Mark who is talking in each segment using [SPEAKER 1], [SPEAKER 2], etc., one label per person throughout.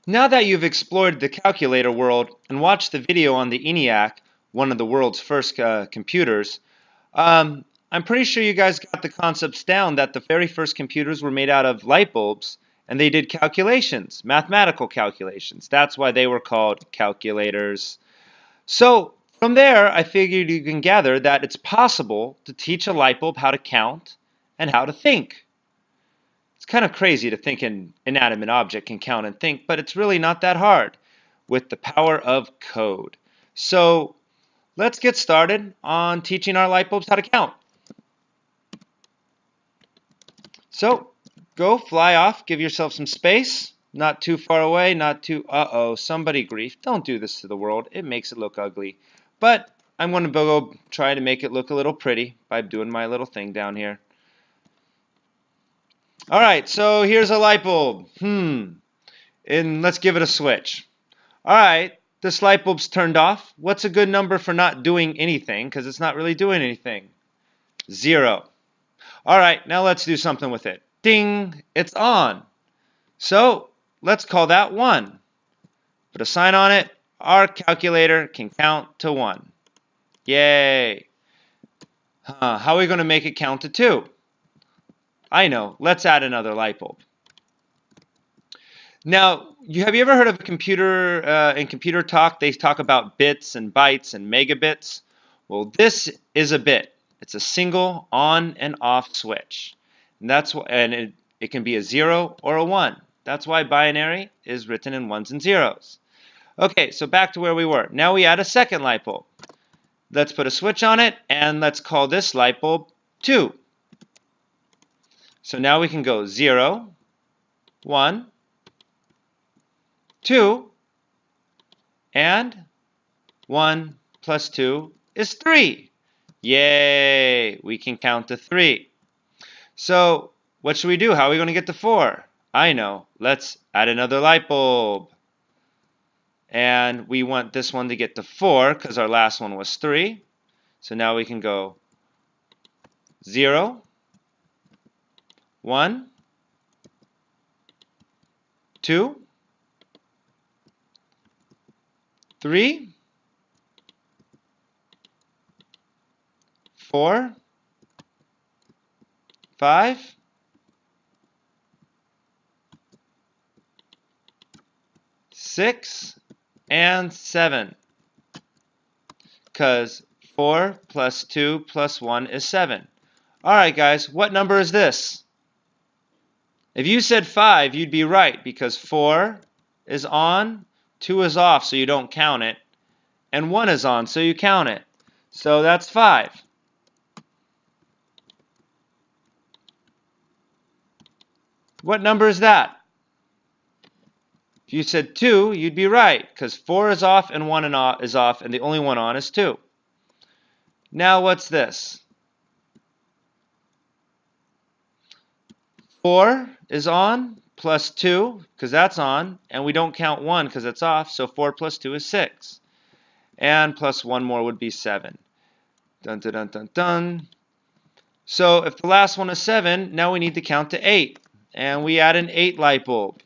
[SPEAKER 1] Now that you've explored the calculator world and watched the video on the ENIAC, one of the world's first computers, I'm pretty sure you guys got the concepts down that the very first computers were made out of light bulbs and they did calculations, mathematical calculations. That's why they were called calculators. So from there, I figured you can gather that it's possible to teach a light bulb how to count and how to think. It's kind of crazy to think an inanimate object can count and think, but it's really not that hard with the power of code. So let's get started on teaching our light bulbs how to count. So go fly off, give yourself some space, not too far away, not too, somebody grief. Don't do this to the world. It makes it look ugly. But I'm going to go try to make it look a little pretty by doing my little thing down here. All right, so here's a light bulb. And let's give it a switch. All right, this light bulb's turned off. What's a good number for not doing anything? Because it's not really doing anything. 0. All right, now let's do something with it. Ding, it's on. So let's call that 1. Put a sign on it. Our calculator can count to 1. Yay. How are we going to make it count to 2? I know. Let's add another light bulb. Now, have you ever heard of a computer, in computer talk, they talk about bits and bytes and megabits? Well, this is a bit. It's a single on and off switch. And it can be a 0 or a 1. That's why binary is written in 1s and 0s. Okay, so back to where we were. Now we add a second light bulb. Let's put a switch on it, and let's call this light bulb 2. So now we can go 0, 1, 2, and 1 plus 2 is 3. Yay! We can count to 3. So what should we do? How are we going to get to 4? I know. Let's add another light bulb. And we want this one to get to 4 because our last one was 3. So now we can go 0, 1, 2, 3, 4, 5, 6, and 7. Because 4 plus 2 plus 1 is 7. All right, guys, what number is this? If you said 5, you'd be right because 4 is on, 2 is off, so you don't count it, and 1 is on, so you count it. So that's 5. What number is that? If you said 2, you'd be right because 4 is off and 1 is off, and the only one on is 2. Now what's this? 4 is on plus 2 because that's on, and we don't count 1 because it's off, so 4 plus 2 is 6. And plus 1 more would be 7. Dun, dun, dun, dun, dun. So if the last one is 7, now we need to count to 8. And we add an 8 light bulb.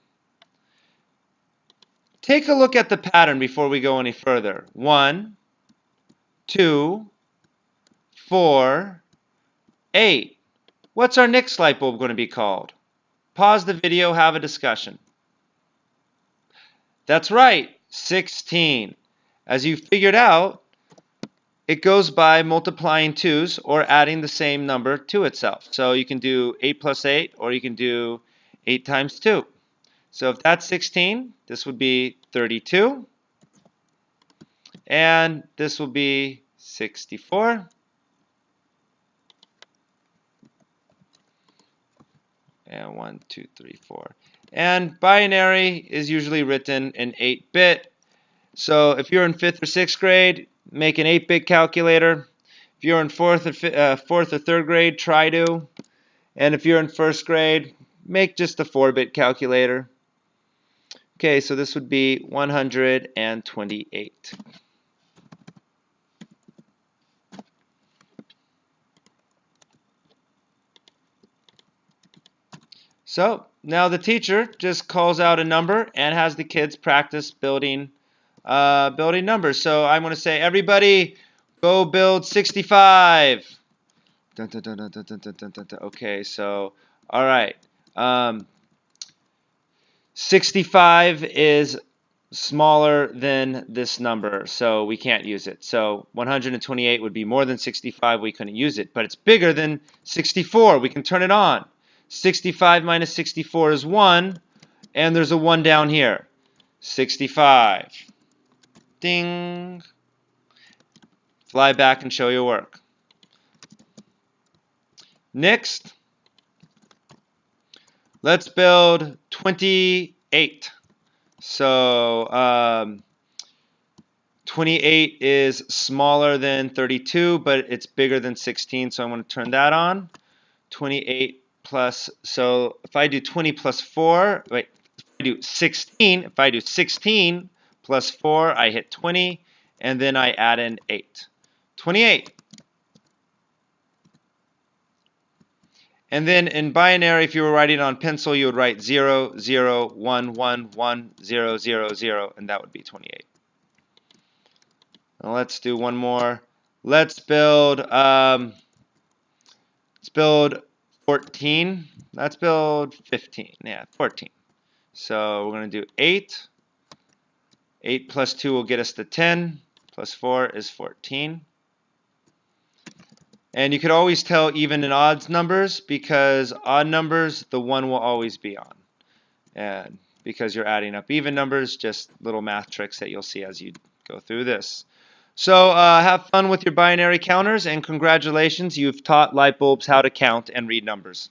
[SPEAKER 1] Take a look at the pattern before we go any further. 1, 2, 4, 8. What's our next light bulb going to be called? Pause the video, have a discussion. That's right, 16. As you figured out, it goes by multiplying 2's or adding the same number to itself. So you can do 8 plus 8, or you can do 8 times 2. So if that's 16, this would be 32. And this will be 64. And 1, 2, 3, 4. And binary is usually written in 8-bit. So if you're in 5th or 6th grade, make an 8-bit calculator. If you're in 4th or 3rd grade, try to. And if you're in 1st grade, make just a 4-bit calculator. Okay, so this would be 128. So now the teacher just calls out a number and has the kids practice building numbers. So I'm going to say, everybody, go build 65. Dun, dun, dun, dun, dun, dun, dun, dun, dun. Okay, so all right. 65 is smaller than this number, so we can't use it. So 128 would be more than 65. We couldn't use it, but it's bigger than 64. We can turn it on. 65 minus 64 is 1, and there's a 1 down here. 65. Ding. Fly back and show your work. Next, let's build 28. So 28 is smaller than 32, but it's bigger than 16, so I'm going to turn that on. 28 plus, so if I do 20 plus 4, wait, if I do 16 plus 4, I hit 20, and then I add in 8. 28. And then in binary, if you were writing on pencil, you would write 0, 0, 1, 1, 1, 0, 0, 0, and that would be 28. Now let's do one more. Let's build 14. Let's build 15. Yeah, 14. So we're going to do 8. 8 plus 2 will get us to 10. Plus 4 is 14. And you could always tell even and odd numbers, because odd numbers, the 1 will always be on. And because you're adding up even numbers, just little math tricks that you'll see as you go through this. So have fun with your binary counters, and congratulations, you've taught light bulbs how to count and read numbers.